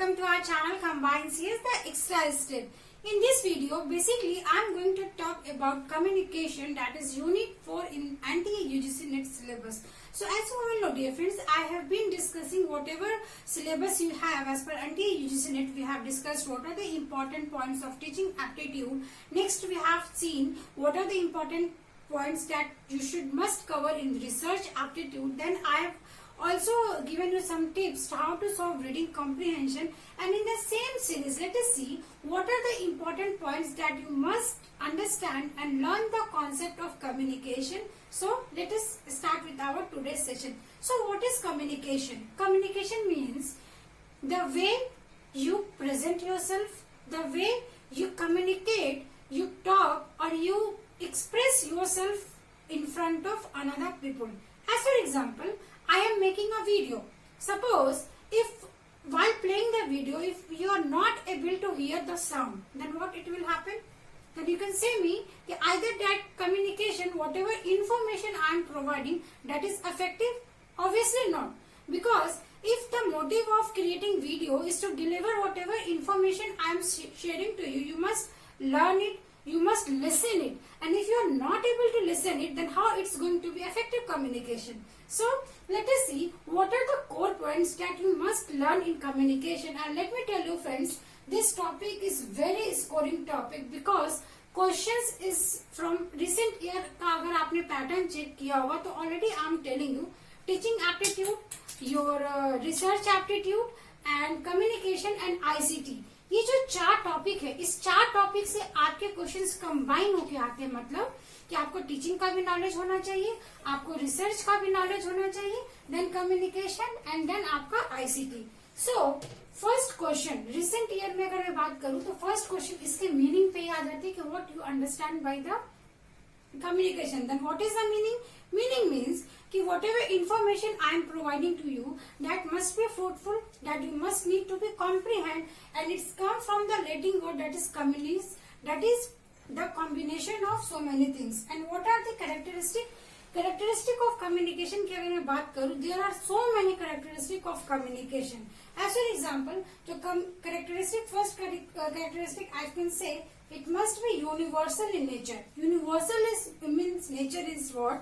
welcome to our channel Combines. Here's the extra step. In this video, basically I'm going to talk about communication, that is unit 4 in anti-UGC NET syllabus. So as you all know, dear friends, I have been discussing whatever syllabus you have as per anti-UGC NET. We have discussed what are the important points of teaching aptitude. Next we have seen what are the important points that you must cover in research aptitude. Then I have also given you some tips how to solve reading comprehension, and in the same series let us see what are the important points that you must understand and learn the concept of communication. So let us start with our today's session. So what is communication? Communication means the way you present yourself, the way you communicate, you talk or you express yourself in front of another people. As for example, I am making a video. Suppose if while playing the video, if you are not able to hear the sound, then what it will happen? Then you can say me that either that communication, whatever information I am providing, that is effective? Obviously not. Because if the motive of creating video is to deliver whatever information I am sharing to you, you must learn it, you must listen it, and if you are not able to listen it, then how it's going to be effective communication? So let us see what are the core points that you must learn in communication. And let me tell you friends, this topic is very scoring topic because questions is from recent year का अगर आपने pattern check किया होगा तो already I am telling you teaching aptitude, your research aptitude and communication and ICT. ये जो चार topic है, इस चार टॉपिक से आपके क्वेश्चंस कंबाइन होके आते हैं. मतलब कि आपको टीचिंग का भी नॉलेज होना चाहिए, आपको रिसर्च का भी नॉलेज होना चाहिए, देन कम्युनिकेशन एंड देन आपका ICT. So first question recent year में अगर मैं बात करूं तो फर्स्ट क्वेश्चन इसके मीनिंग पे ही आ जाती है कि what you understand by the communication. Then what is the meaning? Meaning means कि whatever information I am providing to you, that must be fruitful, that you must need to be comprehend, and it's come from the Latin word that is communis, that is the combination of so many things. And what are the characteristic of communication की अगर मैं बात करूँ, there are so many characteristic of communication. As an example, तो characteristic first characteristic I can say it must be universal in nature. Universal is means nature is what?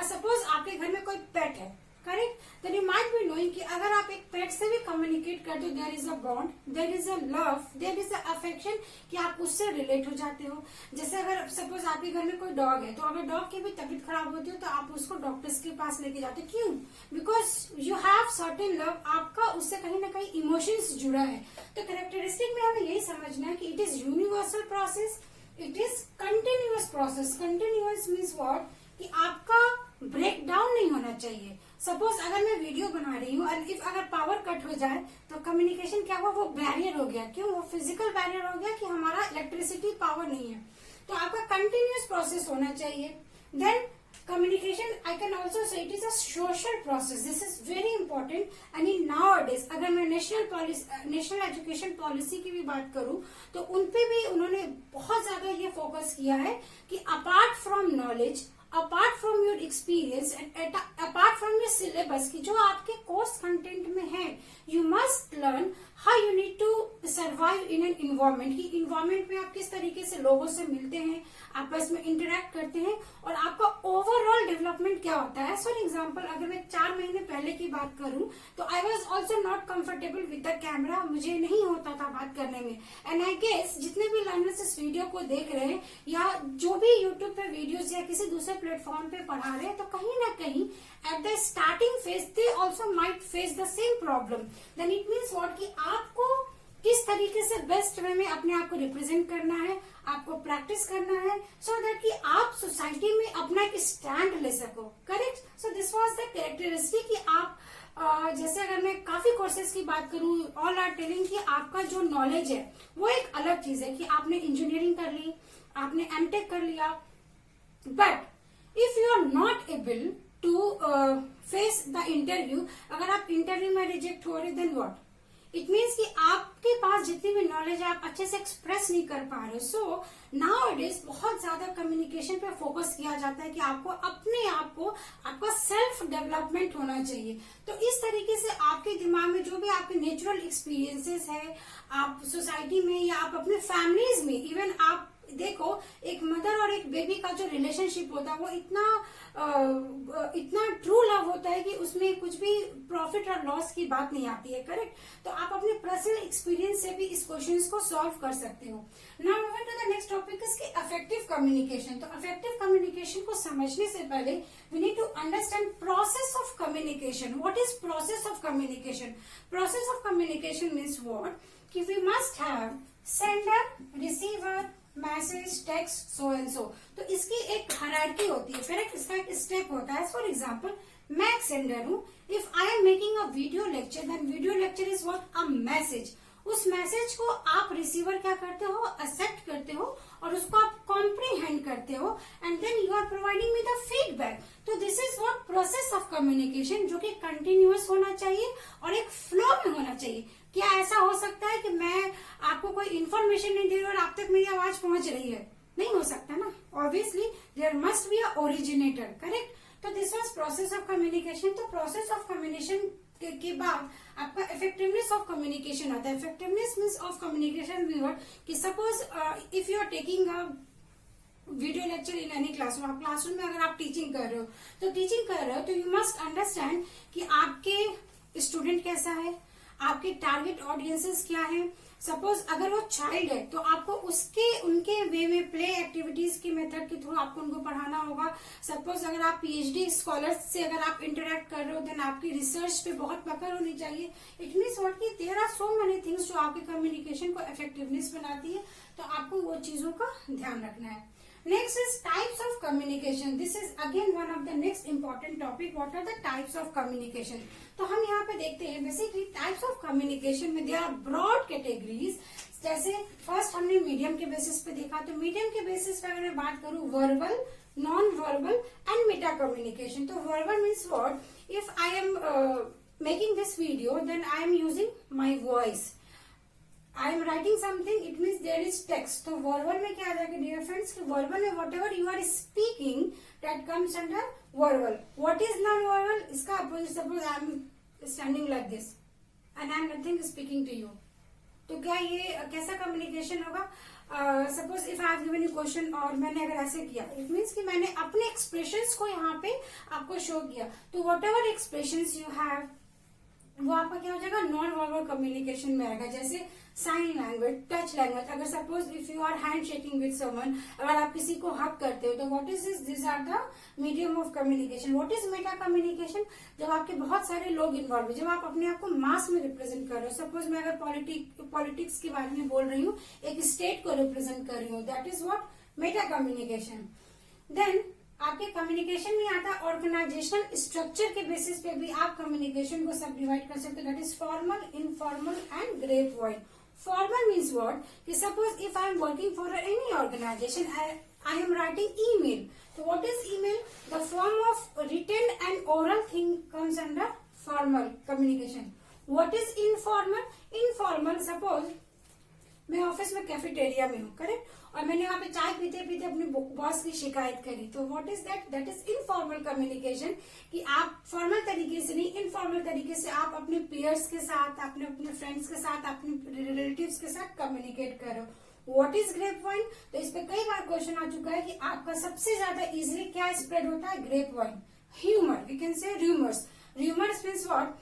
Suppose आपके घर में कोई पेट है, correct? then you might be knowing कि अगर आप एक पेट से भी कम्युनिकेट करते हो, there is a bond, there is a love, there is a affection कि आप उससे रिलेट हो जाते हो. जैसे अगर सपोज आपके घर में कोई डॉग है, तो अगर डॉग की भी तबीयत खराब होती हो तो आप उसको डॉक्टर्स के पास लेके जाते हो. क्यों? Because you have certain love, आपका उससे कहीं ना कहीं इमोशंस जुड़ा है. तो कैरेक्टरिस्टिक में हमें यही समझना है कि it is universal process, it is continuous process. Continuous means what? कि आपका ब्रेक डाउन नहीं होना चाहिए. सपोज अगर मैं वीडियो बना रही हूँ और इफ अगर पावर कट हो जाए तो कम्युनिकेशन क्या हुआ? वो बैरियर हो गया. क्यों? वो फिजिकल बैरियर हो गया कि हमारा इलेक्ट्रिसिटी पावर नहीं है. तो आपका कंटिन्यूअस प्रोसेस होना चाहिए. Then communication I can also say it is a social process. This is very important. and in nowadays अगर मैं नेशनल एजुकेशन पॉलिसी की भी बात करूं तो उनपे भी उन्होंने बहुत ज्यादा ये फोकस किया है कि apart from knowledge, apart from your experience and apart from your syllabus की जो आपके कोर्स कंटेंट में है, you must learn how you need to survive in an environment. की इन्वायरमेंट में आप किस तरीके से लोगों से मिलते हैं, आपस में इंटरेक्ट करते हैं और आपका ओवरऑल डेवलपमेंट क्या होता है. फॉर एग्जाम्पल अगर मैं 4 महीने पहले की बात करूं तो I was also not comfortable with the camera. मुझे नहीं होता था बात करने में. एंड आई गेस जितने भी लर्नर्स इस वीडियो को देख रहे हैं या जो भी यूट्यूब पे वीडियोस या किसी दूसरे प्लेटफॉर्म पे पढ़ा रहे हैं, तो कहीं ना कहीं at the starting phase they also might face the same problem. Then it means what कि आपको किस तरीके से बेस्ट वे में अपने आप को रिप्रेजेंट करना है, आपको प्रैक्टिस करना है, सो दैट कि आप सोसाइटी में अपना एक स्टैंड ले सको. Correct? So this was the characteristic कि आप जैसे अगर मैं काफी कोर्सेज की बात करूं, ऑल आर टेलिंग कि आपका जो नॉलेज है वो एक अलग चीज है कि आपने इंजीनियरिंग कर ली, आपने एमटेक कर लिया, but if you are not able to face the interview, अगर आप इंटरव्यू में रिजेक्ट हो रहे, देन व्हाट? इट मीन्स कि आपके पास जितनी भी नॉलेज आप अच्छे से एक्सप्रेस नहीं कर पा रहे हो। सो नाउअडेज बहुत ज्यादा कम्युनिकेशन पे फोकस किया जाता है कि आपको अपने आप को, आपका सेल्फ डेवलपमेंट होना चाहिए। तो इस तरीके से आपके दिमाग में जो भी आपके नेचुरल एक्सपीरियंसेस है, आप सोसाइटी में या आप अपने फैमिलीज में, इवन आप देखो एक मदर और एक बेबी का जो रिलेशनशिप होता है वो इतना ट्रू लव होता है कि उसमें कुछ भी प्रॉफिट और लॉस की बात नहीं आती है, करेक्ट। तो आप अपने पर्सनल एक्सपीरियंस से भी इस क्वेश्चन को सॉल्व कर सकते हो। Now moving to the next topic is effective communication. तो इफेक्टिव कम्युनिकेशन को समझने से पहले we need to understand process of communication. What is process of communication? Process of communication means what कि we must have sender, receiver, message, text, so and so. तो इसकी एक hierarchy होती है, करेक्ट। इसका एक स्टेप होता है। फॉर एग्जाम्पल मैं एक सेंडर हूं। If I am making a video lecture, then video lecture is what a message. उस मैसेज को आप रिसीवर क्या करते हो? एक्सेप्ट करते हो और उसको आप कॉम्प्रीहेंड करते हो and then you are providing me the feedback. तो this is what process of communication, जो कि कंटिन्यूअस होना चाहिए और एक फ्लो में होना चाहिए। क्या ऐसा हो सकता है कि मैं आपको कोई इन्फॉर्मेशन नहीं दे रही और आप तक मेरी आवाज पहुंच रही है? नहीं हो सकता ना। Obviously there must be a originator, correct. तो this was process of communication. तो प्रोसेस ऑफ कम्युनिकेशन के बाद आपका इफेक्टिवनेस ऑफ कम्युनिकेशन आता है। इफेक्टिवनेस मीन्स ऑफ कम्युनिकेशन कि suppose if you are taking a video lecture in any classroom, आप classroom में अगर आप टीचिंग कर रहे हो तो यू मस्ट अंडरस्टैंड कि आपके स्टूडेंट कैसा है, आपके टारगेट ऑडियंसेस क्या है। सपोज अगर वो चाइल्ड है तो आपको उनके वे में प्ले एक्टिविटीज के मेथड के थ्रू आपको उनको पढ़ाना होगा। सपोज अगर आप पीएचडी स्कॉलर्स से अगर आप इंटरेक्ट कर रहे हो देन आपकी रिसर्च पे बहुत पकड़ होनी चाहिए। इट मीन्स व्हाट कि there are so many things जो आपके कम्युनिकेशन को इफेक्टिवनेस बनाती है। तो आपको वो चीजों का ध्यान रखना है। Next is types of communication. This is again one of the next important topic. What are the types of communication? तो हम यहाँ पे देखते हैं basically types of communication में there are broad categories. जैसे first हमने मीडियम के बेसिस पे देखा। तो मीडियम के बेसिस पे अगर मैं बात करूँ verbal, non-verbal and meta communication. तो verbal means what? If I am making this video, then I am using my voice. I am writing something, it means there is text. तो verbal में क्या आ जाएगा dear friends कि verbal में whatever you are speaking that comes under verbal. What is non-verbal? इसका opposite, suppose I am standing like this and I am nothing speaking to you. तो क्या ये कैसा communication होगा? Suppose if I have given you question और मैंने अगर ऐसे किया, it means कि मैंने अपने expressions को यहाँ पे आपको show किया। तो whatever expressions you have वो आपका क्या हो जाएगा? नॉन वर्बल कम्युनिकेशन में आएगा। जैसे साइन लैंग्वेज, टच लैंग्वेज। अगर suppose if you are hand shaking with someone, अगर आप किसी को हक करते हो तो what is this are the medium of communication. What is meta communication? जब आपके बहुत सारे लोग इन्वॉल्व है, जब आप अपने आप को मास में रिप्रेजेंट कर रहे हो। सपोज मैं अगर पॉलिटिक्स के बारे में बोल रही हूँ, एक स्टेट को रिप्रेजेंट कर रही हूँ, that is what meta communication. Then आपके कम्युनिकेशन में आता है ऑर्गेनाइजेशनल स्ट्रक्चर के बेसिस पे भी आप कम्युनिकेशन को सब डिवाइड कर सकते हो। That is formal, informal and grapevine. Formal means what कि suppose if I am working for any organisation, I am writing email. तो what is email? The form of written and oral thing comes under formal communication. What is informal? Informal, suppose मैं office में cafeteria में हूँ, correct, और मैंने वहां पे चाय पीते पीते अपने बॉस की शिकायत करी। तो what is that? That is informal communication कि आप फॉर्मल तरीके से नहीं, इनफॉर्मल तरीके से आप अपने पीयर्स के साथ, अपने फ्रेंड्स के साथ, अपने रिलेटिव्स के साथ कम्युनिकेट करो। What is grapevine? तो इस पे कई बार क्वेश्चन आ चुका है कि आपका सबसे ज्यादा इजिली क्या स्प्रेड होता है? Grapevine. Humour, we can say rumours. Rumours means what?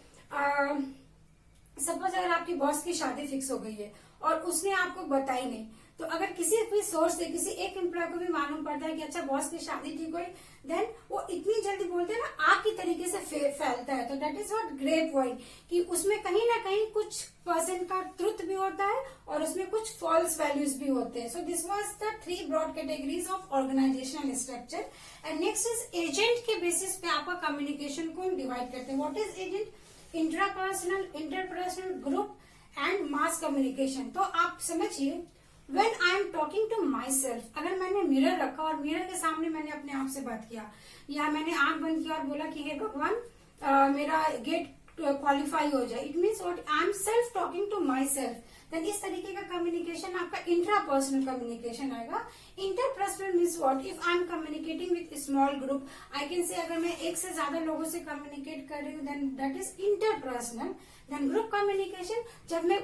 Suppose अगर आपकी बॉस की शादी फिक्स हो गई है और उसने आपको बताई नहीं, तो अगर किसी भी सोर्स से किसी एक एम्प्लॉय को भी मालूम पड़ता है कि अच्छा बॉस की शादी ठीक हुई, देन वो इतनी जल्दी बोलते हैं ना, आग की तरीके से फैलता है। तो that is what grapevine कि उसमें कहीं ना कहीं कुछ परसेंट का ट्रुथ भी होता है और उसमें कुछ फॉल्स वैल्यूज भी होते हैं। So this was the 3 broad categories of organisational structure. And next is agent के बेसिस पे आपका कम्युनिकेशन को डिवाइड करते हैं। What is agent? Intrapersonal, interpersonal, group and mass communication. तो आप समझिए when I am talking to myself, अगर मैंने मिरर रखा और मिरर के सामने मैंने अपने आप से बात किया, या मैंने आंख बंद किया और बोला कि हे भगवान मेरा गेट क्वालिफाई हो जाए, it means what I am self talking to myself, then इस तरीके का कम्युनिकेशन आपका इंट्रापर्सनल कम्युनिकेशन आएगा. Interpersonal means what, if I am communicating with small group, I can say अगर मैं एक से ज्यादा लोगों से कम्युनिकेट कर रही हूँ then that is interpersonal. Then group communication, जब मैं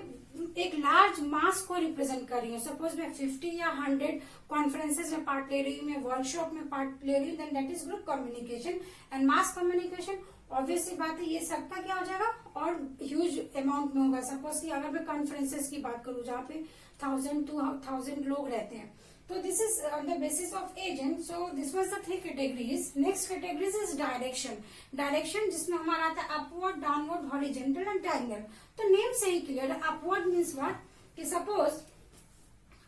एक लार्ज मास को रिप्रेजेंट कर रही हूँ, सपोज मैं 50 या 100 कॉन्फ्रेंसेज में पार्ट ले रही हूँ, मैं वर्कशॉप में पार्ट ले रही हूँ, then that is group communication. And mass communication, obviously बात है ये सबका क्या हो जाएगा और ह्यूज अमाउंट में होगा. सपोज कि अगर मैं कॉन्फ्रेंसेस की बात करूँ जहाँ पे 1000 to 1000 लोग रहते हैं, तो this is on the basis of agent. So this was the 3 categories. Next categories is direction. Direction जिसमें हमारा आता है upward, downward, horizontal and diagonal. तो नेम से ही क्लियर है. अपवर्ड मीन्स व्हाट, कि सपोज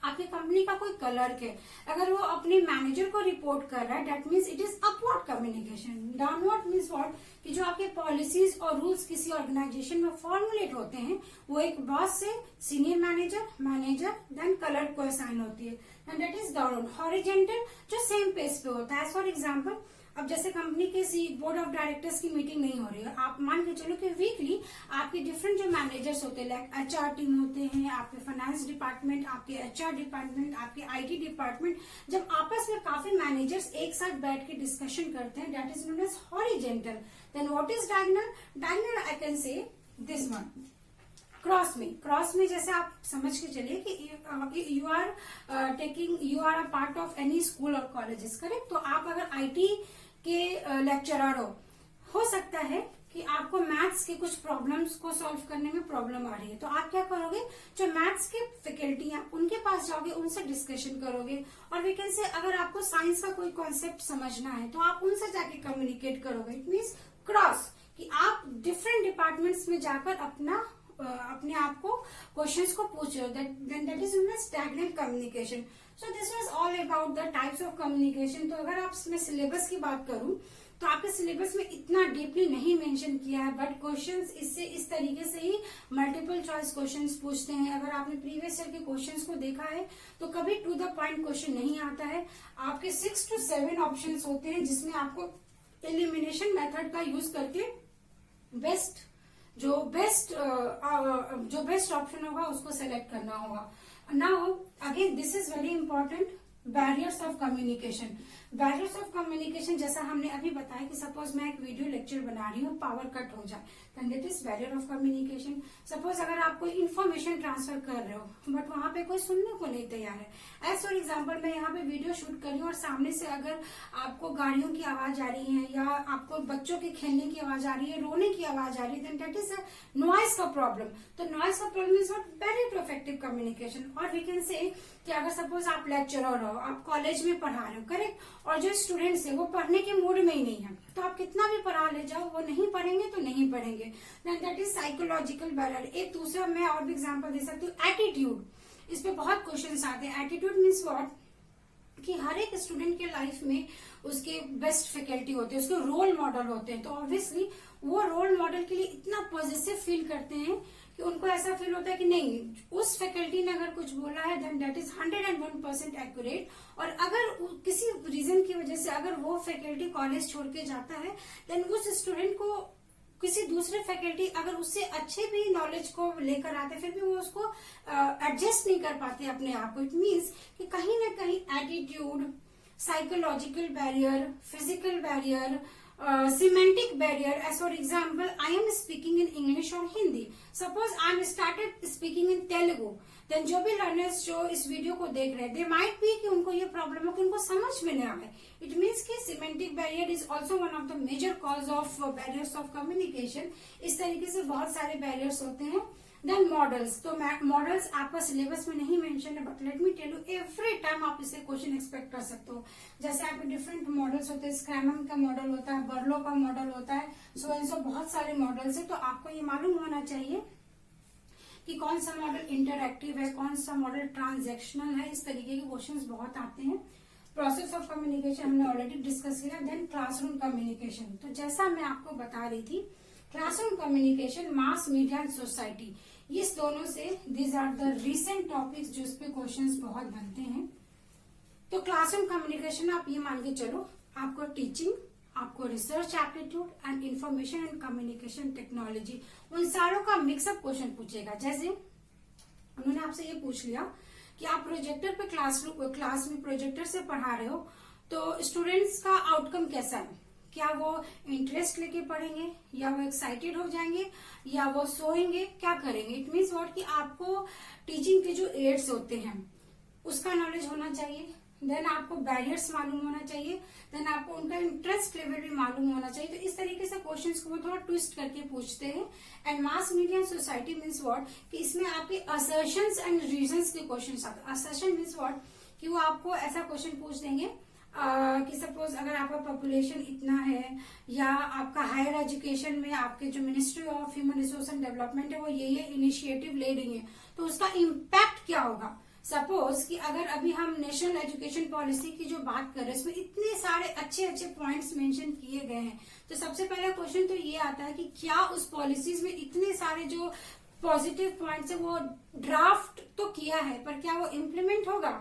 आपकी कंपनी का कोई क्लर्क है, अगर वो अपने मैनेजर को रिपोर्ट कर रहा है, that means it is upward communication. Downward means what, कि जो आपके पॉलिसीज और रूल्स किसी ऑर्गेनाइजेशन में फॉर्मुलेट होते हैं, वो एक बॉस से सीनियर मैनेजर देन क्लर्क को असाइन होती है, and that is downward. Horizontal जो सेम पेज पे होता है. फॉर एग्जाम्पल, अब जैसे कंपनी के बोर्ड ऑफ डायरेक्टर्स की मीटिंग नहीं हो रही है, आप मान के चलो कि वीकली आपके डिफरेंट जो मैनेजर्स होते हैं, लाइक एचआर टीम होते हैं, आपके फाइनेंस डिपार्टमेंट, आपके एचआर डिपार्टमेंट, आपके आईटी डिपार्टमेंट, जब आपस में काफी मैनेजर्स एक साथ बैठ के डिस्कशन करते हैं, that is known as horizontal. Then what is diagonal? Diagonal I can say this one. Cross में जैसे आप समझ के चलिए कि you are a part of any school और कॉलेजेस, करेक्ट. तो आप अगर आईटी के लेक्चरर हो सकता है कि आपको मैथ्स के कुछ प्रॉब्लम्स को सॉल्व करने में प्रॉब्लम आ रही है, तो आप क्या करोगे, जो मैथ्स के फैकल्टी हैं उनके पास जाओगे, उनसे डिस्कशन करोगे. और वी कैन से अगर आपको साइंस का कोई कॉन्सेप्ट समझना है तो आप उनसे जाके कम्युनिकेट करोगे. इट मीन्स क्रॉस, कि आप डिफरेंट डिपार्टमेंट्स में जाकर अपने आप को क्वेश्चंस को पूछ रहे हो. Then that is known as diagonal communication. So this was all about the types of communication. तो अगर आप मैं सिलेबस की बात करूं तो आपके सिलेबस में इतना डीपली नहीं मेंशन किया है, बट क्वेश्चंस इससे इस तरीके से ही मल्टीपल चॉइस क्वेश्चंस पूछते हैं. अगर आपने प्रीवियस ईयर के क्वेश्चंस को देखा है तो कभी टू द पॉइंट क्वेश्चन नहीं आता है. आपके 6 to 7 ऑप्शंस होते हैं जिसमें आपको एलिमिनेशन मेथड का यूज करके जो बेस्ट ऑप्शन होगा उसको सेलेक्ट करना होगा. Now again this is very important, barriers of communication. Barriers of communication जैसा हमने अभी बताया कि सपोज मैं एक वीडियो लेक्चर बना रही हूँ, पावर कट हो जाए, then that is barrier of communication. Suppose अगर आप कोई इन्फॉर्मेशन ट्रांसफर कर रहे हो बट वहां पे कोई सुनने को नहीं तैयार है. एज फॉर एग्जाम्पल, मैं यहाँ पे वीडियो शूट कर रही हूँ और सामने से अगर आपको गाड़ियों की आवाज आ रही है या आपको बच्चों के खेलने की आवाज आ रही है, रोने की आवाज आ रही है, देन दैट इज नॉइस का प्रॉब्लम. तो नॉइस का problem is not barrier to effective communication. और वी कैन से कि अगर सपोज आप लेक्चरर हो, आप कॉलेज में पढ़ा रहे हो, करेक्ट, और जो स्टूडेंट्स है वो पढ़ने के मूड में ही नहीं है, तो आप कितना भी पढ़ा ले जाओ वो नहीं पढ़ेंगे तो नहीं पढ़ेंगे. Then that is psychological barrier. एक दूसरा मैं और भी एग्जांपल दे सकती हूँ, एटीट्यूड. इस पे बहुत क्वेश्चंस आते हैं. एटीट्यूड मीन्स व्हाट, कि हर एक स्टूडेंट के लाइफ में उसके बेस्ट फैकल्टी होते हैं, उसके रोल मॉडल होते हैं. तो ऑब्वियसली वो रोल मॉडल के लिए इतना पॉजिटिव फील करते हैं कि उनको ऐसा फील होता है कि नहीं, उस फैकल्टी ने अगर कुछ बोला है देन दैट इज 101% एक्यूरेट. और अगर किसी रीजन की वजह से अगर वो फैकल्टी कॉलेज छोड़ के जाता है, देन उस स्टूडेंट को किसी दूसरे फैकल्टी अगर उससे अच्छे भी नॉलेज को लेकर आते फिर भी वो उसको एडजस्ट नहीं कर पाते अपने आप को. इट मीन्स कि कहीं ना कहीं attitude, psychological barrier, physical barrier, semantic barrier. As for example, I am speaking in English or Hindi. Suppose I am started speaking in Telugu, then जो भी लर्नर्स जो इस वीडियो को देख रहे हैं, they might be कि उनको ये प्रॉब्लम हो कि उनको समझ में नहीं आए. It means कि semantic barrier is also one of the major cause of barriers of communication. इस तरीके से बहुत सारे barriers होते हैं. Then models. तो मॉडल्स आपका सिलेबस में नहीं मेंशन है, but let me tell you every time आप इससे क्वेश्चन एक्सपेक्ट कर सकते हो. जैसे आपके डिफरेंट मॉडल्स होते हैं, स्क्रैमन का मॉडल होता है, बर्लो का मॉडल होता है, सो एंड सो बहुत सारे मॉडल्स है. तो आपको ये मालूम होना चाहिए कि कौन सा मॉडल इंटरएक्टिव है, कौन सा मॉडल ट्रांजेक्शनल है. इस तरीके के क्वेश्चंस बहुत आते हैं. प्रोसेस ऑफ कम्युनिकेशन हमने ऑलरेडी डिस्कस किया. Then classroom communication. तो जैसा मैं आपको बता रही थी, classroom communication, mass media and society, इस दोनों से these are the recent topics जो इस पे क्वेश्चंस बहुत बनते हैं. तो क्लासरूम कम्युनिकेशन आप ये मान के चलो, आपको टीचिंग, आपको research aptitude and information and communication technology, उन सारों का मिक्सअप क्वेश्चन पूछेगा। जैसे उन्होंने आपसे ये पूछ लिया कि आप प्रोजेक्टर पे क्लास में प्रोजेक्टर से पढ़ा रहे हो, तो स्टूडेंट्स का आउटकम कैसा है? क्या वो इंटरेस्ट लेके पढ़ेंगे, या वो एक्साइटेड हो जाएंगे, या वो सोएंगे, क्या करेंगे? इट मीन्स व्हाट कि आपको टीचिंग के जो एड्स होते हैं उसका नॉलेज होना चाहिए, देन आपको बैरियर्स मालूम होना चाहिए, देन आपको उनका इंटरेस्ट लेवल भी मालूम होना चाहिए। तो इस तरीके से क्वेश्चंस को वो थोड़ा ट्विस्ट करके पूछते हैं। And mass media society means what कि इसमें आपके असर्शंस एंड रीजंस के क्वेश्चंस आते हैं। असर्शन मीन्स व्हाट कि वो आपको ऐसा क्वेश्चन पूछ देंगे कि सपोज अगर आपका पॉपुलेशन इतना है, या आपका हायर एजुकेशन में आपके जो ministry of human resource and development है वो ये इनिशिएटिव ले रही है, तो उसका इम्पैक्ट क्या होगा। सपोज कि अगर अभी हम नेशनल एजुकेशन पॉलिसी की जो बात कर रहे हैं, इसमें इतने सारे अच्छे अच्छे पॉइंट्स मेंशन किए गए हैं, तो सबसे पहला क्वेश्चन तो ये आता है कि क्या उस पॉलिसीज में इतने सारे जो पॉजिटिव पॉइंट्स है वो ड्राफ्ट तो किया है, पर क्या वो इम्प्लीमेंट होगा?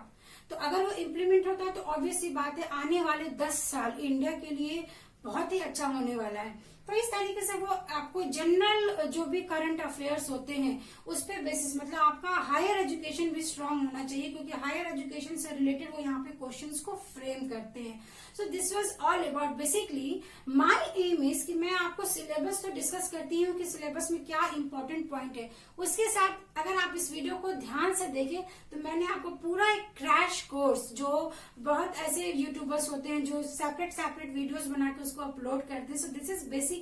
तो अगर वो इम्प्लीमेंट होता है तो ऑब्वियस सी बात है आने वाले 10 साल इंडिया के लिए बहुत ही अच्छा होने वाला है। तो इस तरीके से वो आपको जनरल जो भी करंट अफेयर्स होते हैं उस पे बेसिस, मतलब आपका हायर एजुकेशन भी स्ट्रांग होना चाहिए, क्योंकि हायर एजुकेशन से रिलेटेड वो यहाँ पे क्वेश्चंस को फ्रेम करते हैं। So this was all about basically my aim is कि मैं आपको सिलेबस तो डिस्कस करती हूँ कि सिलेबस में क्या इंपॉर्टेंट पॉइंट है, उसके साथ अगर आप इस वीडियो को ध्यान से देखें तो मैंने आपको पूरा एक क्रैश कोर्स, जो बहुत ऐसे यूट्यूबर्स होते हैं जो सेपरेट वीडियोस बना के उसको अपलोड करते हैं, सो दिस इज बेसिकली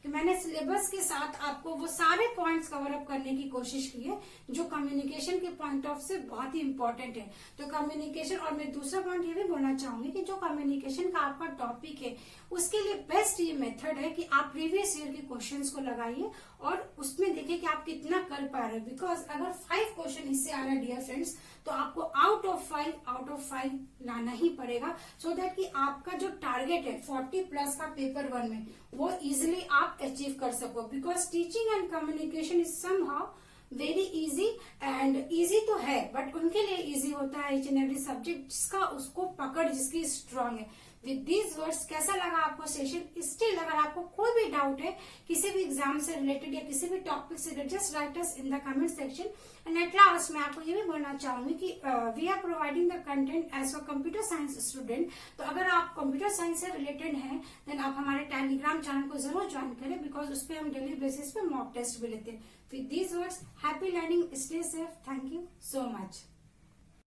कि मैंने सिलेबस के साथ आपको वो सारे पॉइंट्स कवर अप करने की कोशिश की है जो कम्युनिकेशन के पॉइंट ऑफ से बहुत ही इंपॉर्टेंट है। तो कम्युनिकेशन, और मैं दूसरा पॉइंट ये भी बोलना चाहूंगी कि जो कम्युनिकेशन का आपका टॉपिक है उसके लिए बेस्ट ये मेथड है कि आप प्रीवियस ईयर के क्वेश्चंस को लगाइए और उसमें देखिए कि आप कितना कर पा रहे हैं। बिकॉज अगर 5 क्वेश्चन इससे आ रहा है डियर फ्रेंड्स, तो आपको आउट ऑफ 5 लाना ही पड़ेगा, सो दैट कि आपका जो टारगेट है 40+ का पेपर 1 में वो इजिली आप अचीव कर सको। Because teaching and communication is somehow very easy, and easy तो है बट उनके लिए इजी होता है ईच एंड एवरी सब्जेक्ट जिसका उसको पकड़ जिसकी स्ट्रांग है। विद दीज वर्ड्स कैसा लगा आपको सेशन? स्टिल अगर आपको कोई भी डाउट है किसी भी एग्जाम से रिलेटेड या किसी भी टॉपिक से related, just write us in the comment section. And at last मैं आपको ये भी बोलना चाहूंगी कि we are providing the content as a computer science student. तो अगर आप कंप्यूटर साइंस से रिलेटेड हैं देन आप हमारे टेलीग्राम चैनल को जरूर ज्वाइन करें, बिकॉज उस पर हम डेली बेसिस पे मॉक टेस्ट भी लेते हैं। With these words happy learning, stay safe, thank you so much.